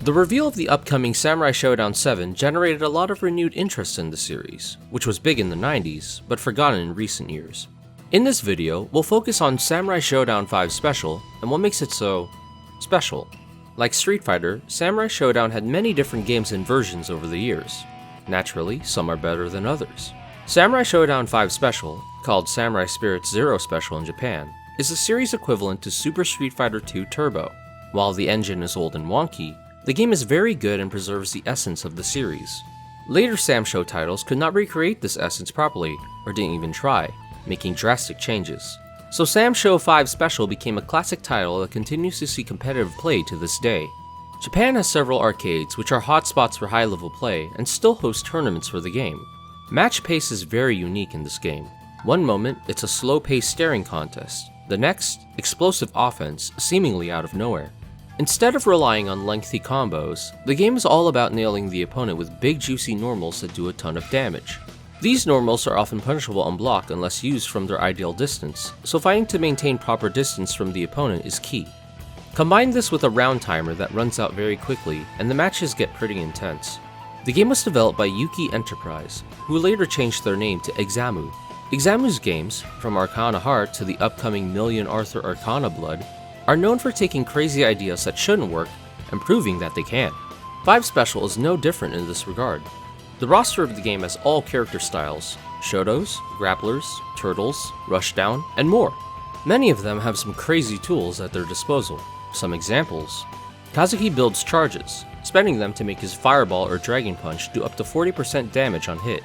The reveal of the upcoming Samurai Shodown 7 generated a lot of renewed interest in the series, which was big in the 90s, but forgotten in recent years. In this video, we'll focus on Samurai Shodown 5 Special and what makes it so special. Like Street Fighter, Samurai Shodown had many different games and versions over the years. Naturally, some are better than others. Samurai Shodown 5 Special, called Samurai Spirits Zero Special in Japan, is a series equivalent to Super Street Fighter 2 Turbo. While the engine is old and wonky, the game is very good and preserves the essence of the series. Later SamSho titles could not recreate this essence properly, or didn't even try, making drastic changes. So SamSho 5 Special became a classic title that continues to see competitive play to this day. Japan has several arcades which are hotspots for high-level play and still host tournaments for the game. Match pace is very unique in this game. One moment, it's a slow-paced staring contest. The next, explosive offense, seemingly out of nowhere. Instead of relying on lengthy combos, the game is all about nailing the opponent with big juicy normals that do a ton of damage. These normals are often punishable on block unless used from their ideal distance, so fighting to maintain proper distance from the opponent is key. Combine this with a round timer that runs out very quickly, and the matches get pretty intense. The game was developed by Wiki Enterprise, who later changed their name to Examu. Examu's games, from Arcana Heart to the upcoming Million Arthur Arcana Blood, are known for taking crazy ideas that shouldn't work and proving that they can. 5 Special is no different in this regard. The roster of the game has all character styles: Shodos, Grapplers, Turtles, Rushdown, and more. Many of them have some crazy tools at their disposal. Some examples: Kazuki builds charges, spending them to make his Fireball or Dragon Punch do up to 40% damage on hit.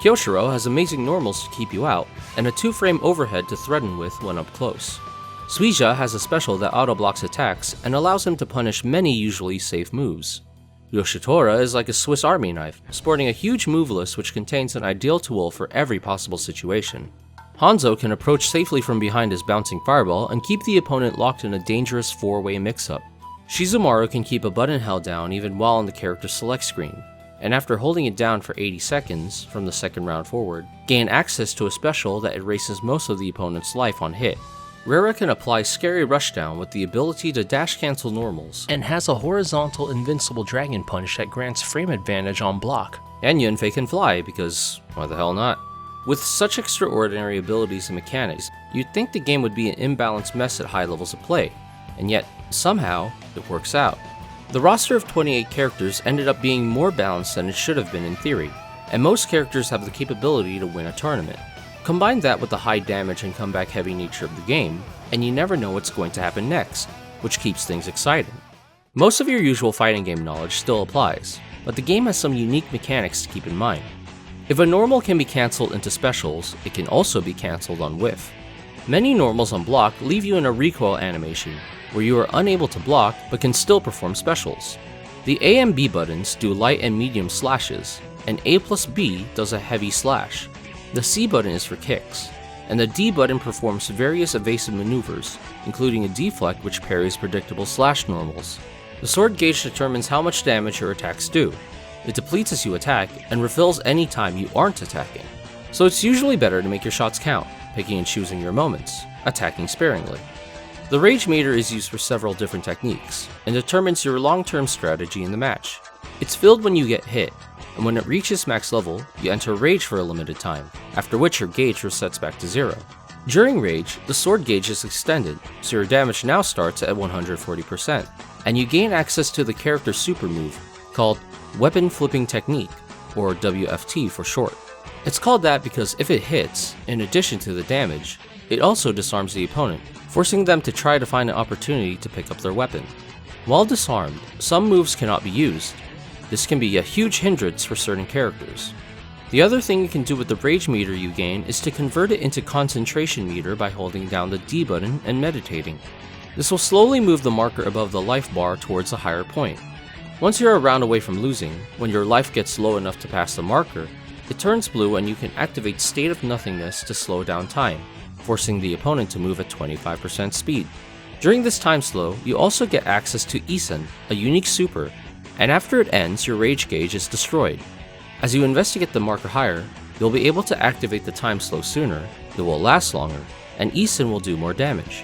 Kyoshiro has amazing normals to keep you out, and a 2-frame overhead to threaten with when up close. Suija has a special that auto-blocks attacks and allows him to punish many usually safe moves. Yoshitora is like a Swiss Army knife, sporting a huge move list which contains an ideal tool for every possible situation. Hanzo can approach safely from behind his bouncing fireball and keep the opponent locked in a dangerous 4-way mix-up. Shizumaru can keep a button held down even while on the character select screen, and after holding it down for 80 seconds from the second round forward, gain access to a special that erases most of the opponent's life on hit. Rara can apply Scary Rushdown with the ability to dash cancel normals, and has a horizontal invincible Dragon Punch that grants frame advantage on block. And Yunfei can fly, because why the hell not? With such extraordinary abilities and mechanics, you'd think the game would be an imbalanced mess at high levels of play, and yet, somehow, it works out. The roster of 28 characters ended up being more balanced than it should have been in theory, and most characters have the capability to win a tournament. Combine that with the high damage and comeback heavy nature of the game, and you never know what's going to happen next, which keeps things exciting. Most of your usual fighting game knowledge still applies, but the game has some unique mechanics to keep in mind. If a normal can be cancelled into specials, it can also be cancelled on whiff. Many normals on block leave you in a recoil animation, where you are unable to block but can still perform specials. The A and B buttons do light and medium slashes, and A plus B does a heavy slash. The C button is for kicks, and the D button performs various evasive maneuvers, including a deflect which parries predictable slash normals. The sword gauge determines how much damage your attacks do. It depletes as you attack, and refills any time you aren't attacking. So it's usually better to make your shots count, picking and choosing your moments, attacking sparingly. The rage meter is used for several different techniques, and determines your long-term strategy in the match. It's filled when you get hit, and when it reaches max level, you enter rage for a limited time, after which your gauge resets back to 0. During rage, the sword gauge is extended, so your damage now starts at 140%, and you gain access to the character's super move, called Weapon Flipping Technique, or WFT for short. It's called that because if it hits, in addition to the damage, it also disarms the opponent, forcing them to try to find an opportunity to pick up their weapon. While disarmed, some moves cannot be used. This can be a huge hindrance for certain characters. The other thing you can do with the rage meter you gain is to convert it into concentration meter by holding down the D button and meditating. This will slowly move the marker above the life bar towards a higher point. Once you're a round away from losing, when your life gets low enough to pass the marker, it turns blue and you can activate State of Nothingness to slow down time, forcing the opponent to move at 25% speed. During this time slow, you also get access to Isen, a unique super, and after it ends, your rage gauge is destroyed. As you investigate the marker higher, you'll be able to activate the time slow sooner, it will last longer, and Isen will do more damage.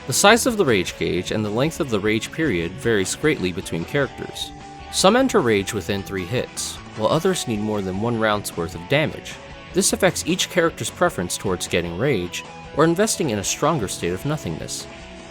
The size of the rage gauge and the length of the rage period varies greatly between characters. Some enter rage within 3 hits, while others need more than 1 round's worth of damage. This affects each character's preference towards getting rage, or investing in a stronger state of nothingness.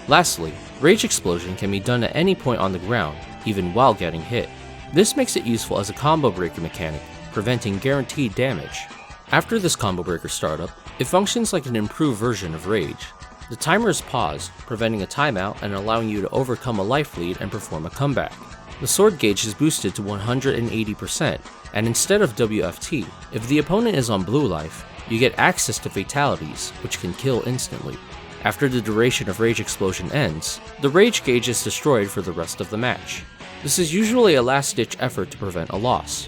Lastly, Rage Explosion can be done at any point on the ground, even while getting hit. This makes it useful as a combo breaker mechanic, preventing guaranteed damage. After this combo breaker startup, it functions like an improved version of Rage. The timer is paused, preventing a timeout and allowing you to overcome a life lead and perform a comeback. The sword gauge is boosted to 180%, and instead of WFT, if the opponent is on blue life, you get access to fatalities, which can kill instantly. After the duration of Rage Explosion ends, the rage gauge is destroyed for the rest of the match. This is usually a last-ditch effort to prevent a loss.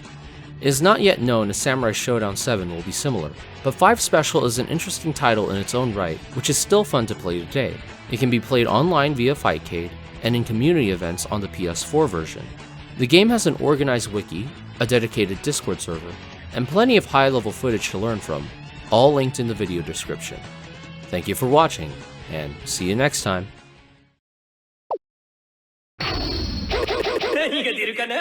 It is not yet known if Samurai Shodown 7 will be similar, but 5 Special is an interesting title in its own right, which is still fun to play today. It can be played online via Fightcade, and in community events on the PS4 version. The game has an organized wiki, a dedicated Discord server, and plenty of high-level footage to learn from, all linked in the video description. Thank you for watching, and see you next time. 何が出るかな